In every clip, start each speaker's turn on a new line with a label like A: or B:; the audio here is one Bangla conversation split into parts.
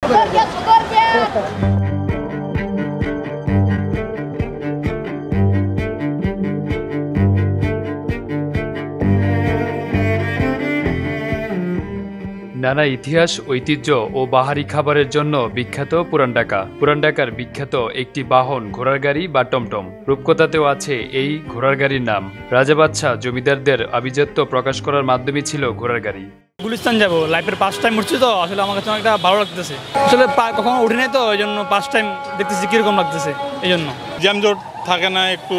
A: নানা ইতিহাস, ঐতিহ্য ও বাহারি খাবারের জন্য বিখ্যাত পুরান ঢাকা। পুরান ঢাকার বিখ্যাত একটি বাহন ঘোড়ার গাড়ি বা টমটম। রূপকথাতেও আছে এই ঘোড়ার গাড়ির নাম। রাজা বাদশাহ জমিদারদের আভিজাত্য প্রকাশ করার মাধ্যমে ছিল ঘোড়ার গাড়ি।
B: গুলিস্তান যাবো, লাইফের ফার্স্ট টাইম উঠছি তো আসলে আমার কাছে অনেকটা ভালো লাগতেছে। আসলে কখনো উঠি নাই তো এই জন্য ফার্স্ট টাইম দেখতেছি কিরকম লাগতেছে। এই জন্য
C: জ্যামজট থাকে না, একটু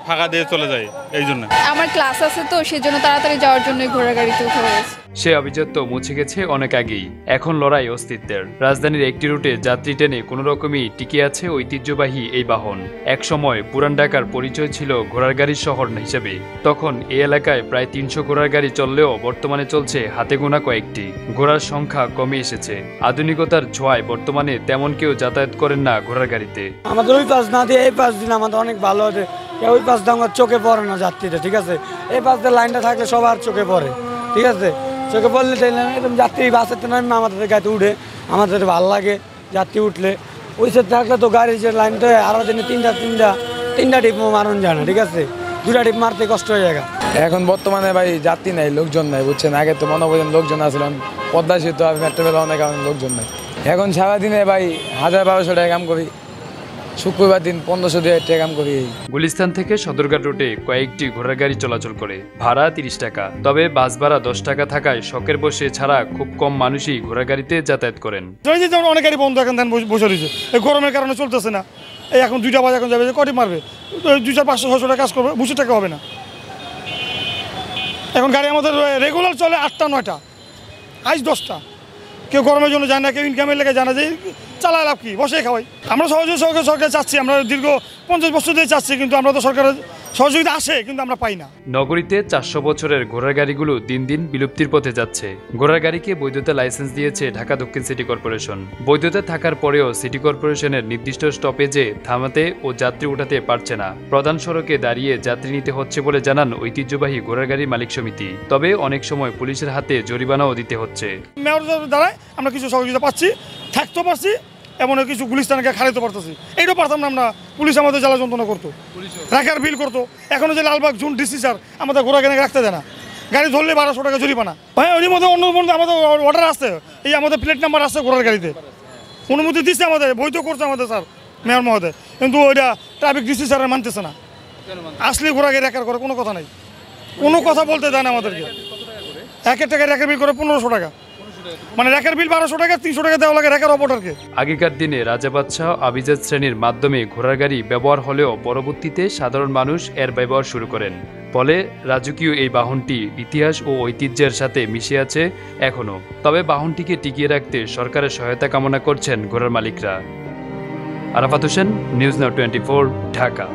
C: ফাঁকা দিয়ে চলে যায়। এই জন্য
D: আমার ক্লাস আছে তো সেই জন্য তাড়াতাড়ি যাওয়ার জন্য ঘোড়া গাড়িতে উঠে পড়েছি।
A: সে আভিজাত্য মুছে গেছে অনেক আগেই। এখন লড়াই অস্তিত্বের। রাজধানীর একটি রুটে যাত্রী টেনে কোনো রকমই টিকে আছে ঐতিহ্যবাহী এই বাহন। একসময় পুরান ঢাকার পরিচয় ছিল ঘোড়ার গাড়ির শহর হিসেবে। তখন এই এলাকায় প্রায় 300 ঘোড়ার গাড়ি চললেও বর্তমানে চলছে হাতে গোনা কয়েকটি। ঘোড়ার সংখ্যা কমে এসেছে। আধুনিকতার ছোঁয়ায় বর্তমানে তেমন কেউ যাতায়াত করেন না ঘোড়ার গাড়িতে।
E: আমাদের ওই পাশ না দিয়ে এই পাশ দিন আমাদের অনেক ভালো হতো। ওই পাশ দিয়ে আমার চোখে পড়ে না যাত্রীটা, ঠিক আছে। এই পাশ দিয়ে লাইনটা থাকলে সবার চোখে পড়ে, ঠিক আছে। চোখে পড়লে এরকম যাত্রী বাসেতে নামে আমাদের গাড়িতে উঠে, আমাদের ভালো লাগে যাত্রী উঠলে। ওই সাথে থাকলে তো গাড়ির যে লাইনটা আরো দিনে তিনটা টিপ মারণ যায় না, ঠিক আছে। 2টা টিপ মারতে কষ্ট হয়ে যায়।
F: এখন বর্তমানে ভাই যাত্রী নাই, লোকজন নাই, বুঝছেন। আগে তো মনোবজন লোকজন আসলাম, পদ্মা সেতু আর মেট্রো রেল অনেক লোকজন নাই। এখন সারাদিনে ভাই 1000-1200 টাকা কাম করি, শুক্রবার দিন 1500 টাকা কাম করি।
A: গুলিস্তান থেকে সদরঘাট রুটে কয়েকটি ঘোড়ার গাড়ি চলাচল করে। ভাড়া 30 টাকা। তবে বাস ভাড়া 10 টাকা থাকায় শখের বসে ছাড়া খুব কম মানুষই ঘোড়ার গাড়িতে যাতায়াত করেন।
B: অনেক গাড়ি বন্ধ এখন বসে রয়েছে, এই গরমের কারণে চলতেছে না। এই এখন 2টা বাজে, এখন যাবে কটি মারবে, 200-500-600 টাকা কাজ করবে, 200 টাকা হবে না। এখন গাড়ি আমাদের রেগুলার চলে 8টা-9টা, আজ 10টা। কেউ গরমের জন্য যায় না, কেউ ইনকামের লেগে জানা যে চালায় লাভ কি, বসে খাওয়াই। আমরা সরকার চাচ্ছি, আমরা দীর্ঘ 50 বছর দিয়ে চাচ্ছি, কিন্তু আমরা তো সরকারের সহযোগিতা আসে কিন্তু আমরা পাই না।
A: নগরীতে 400 বছরের ঘোড়ার গাড়িগুলো দিন দিন বিলুপ্তির পথে যাচ্ছে। ঘোড়ার গাড়িকে বৈধতা লাইসেন্স দিয়েছে ঢাকা দক্ষিণ সিটি কর্পোরেশন। বৈধতা থাকার পরেও সিটি কর্পোরেশনের নির্দিষ্ট স্টপেজে থামাতে ও যাত্রী উঠাতে পারছে না। প্রধান সড়কে দাঁড়িয়ে যাত্রী নিতে হচ্ছে বলে জানান ঐতিহ্যবাহী ঘোড়ার গাড়ি মালিক সমিতি। তবে অনেক সময় পুলিশের হাতে জরিমানাও দিতে হচ্ছে।
B: মেয়র দ্বারাই আমরা কিছু সহযোগিতা পাচ্ছি, থাকতে পারছি, এমন কিছু গুলিস্তানকে খাড়াইতে পারতেছি। এইটাও পারতাম না আমরা, পুলিশ আমাদের জ্বালা যন্ত্রণা করতো, রাখার বিল করতো। এখনো যে লালবাগ জুন ডিসি স্যার আমাদের ঘোড়া কেনে রাখতে দেয় না, গাড়ি ধরলে 1200 টাকা জরিমানা। ভাই ওই মধ্যে অন্য আমাদের অর্ডার আসছে, এই আমাদের প্লেট নাম্বার আসছে ঘোড়ার গাড়িতে, অনুমতি দিচ্ছে আমাদের, বৈধ করছে আমাদের স্যার মেয়র মহোদয়, কিন্তু ওইটা ট্রাফিক ডিসি স্যার মানতেছে না। আসলে ঘোড়া গাড়ি রেকার করে কোনো কথা নাই, কোনো কথা বলতে দেয় না আমাদেরকে। 1 টাকা রেকার বিল করে 1500 টাকা, মানে রেকার বিল 1200 টাকা, 300 টাকা দেওয়া লাগে রেকার অপারেটরকে।
A: আগেকার দিনে রাজা বাদশাহ আভিজাত শ্রেণীর মাধ্যমে ঘোড়ার গাড়ি ব্যবহার হলেও পরবর্তীতে সাধারণ মানুষ এর ব্যবহার শুরু করেন। ফলে রাজকীয় এই বাহনটি ইতিহাস ও ঐতিহ্যের সাথে মিশে আছে এখনও। তবে বাহনটিকে টিকিয়ে রাখতে সরকারের সহায়তা কামনা করছেন ঘোড়ার মালিকরা। Arafat Hossain, news now 24, Dhaka.